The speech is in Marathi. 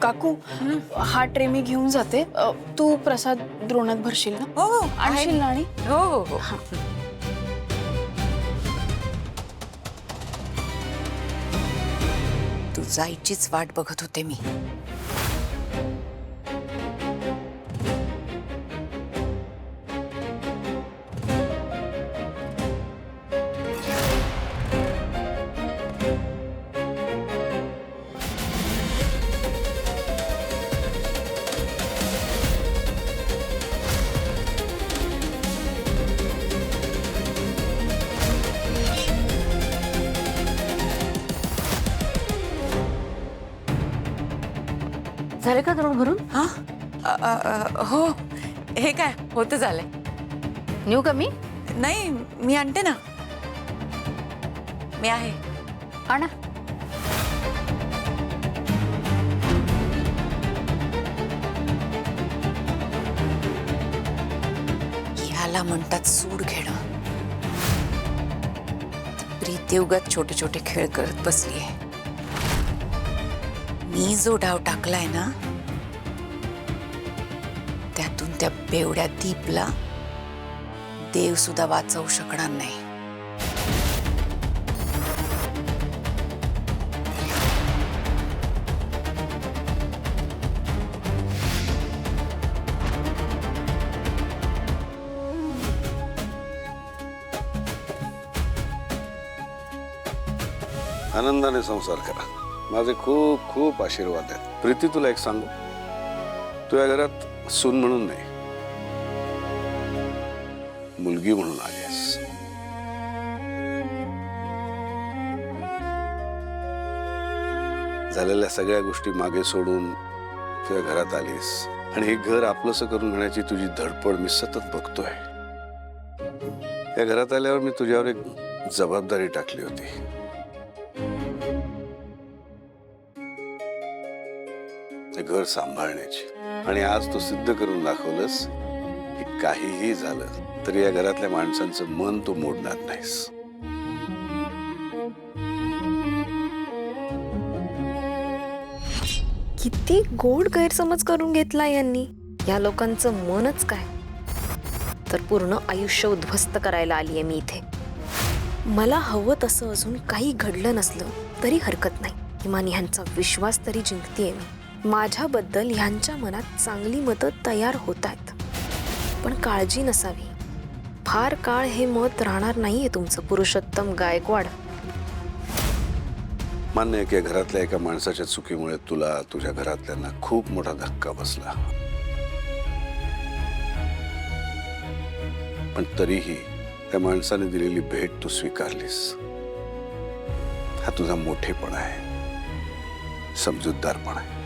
काकू हा ट्रे मी घेऊन जाते तू प्रसाद द्रोणात भरशील ना? हो आणशील ना? आणि हो हो हो तू जायचीच वाट बघत होते मी. झाले का द्रोण भरून? हा हो हे काय होतं झालंय. नेऊ का मी? नाही मी आणते ना. मी आहे. आणा. ह्याला म्हणतात सूड घेणं. प्रीती उगाच छोटे छोटे खेळ करत बसलीये. मी जो डाव टाकलाय ना त्यातून त्या बेवड्या दीपला देव सुद्धा वाचवू शकणार नाही. आनंदाने संसार करा. माझे खूप खूप आशीर्वाद आहेत. प्रीती तुला एक सांगू, तू या घरात सून म्हणून नाही मुलगी म्हणून आलीस. झालेल्या सगळ्या गोष्टी मागे सोडून तू या घरात आलीस आणि हे घर आपलंसं करून घेण्याची तुझी धडपड मी सतत बघतोय. या घरात आल्यावर मी तुझ्यावर एक जबाबदारी टाकली होती. घर सांभाळण्याची, आणि आज तू सिद्ध करून दाखवलंस की काहीही झालं तरी या घरातल्या माणसांचं मन तू मोडणार नाहीस. किती गोड गैरसमज करून घेतला यांनी. या लोकांचं मनच काय, तर पूर्ण आयुष्य उद्ध्वस्त करायला आलीये मी इथे. मला हवं तसं अजून काही घडलं नसलं तरी हरकत नाही. किमान ह्यांचा विश्वास तरी जिंकतेय मी. माझ्याबद्दल ह्यांच्या मनात चांगली मतं तयार होत आहेत. पण काळजी नसावी, फार काळ हे मत राहणार नाहीये तुमचं पुरुषोत्तम गायकवाड. मान्य आहे की घरातल्या एका माणसाच्या चुकीमुळे तुला, तुझ्या घरातल्यांना खूप मोठा धक्का बसला, पण तरीही त्या माणसाने दिलेली भेट तू स्वीकारलीस. हा तुझा मोठेपणा आहे, समजूतदारपणा आहे.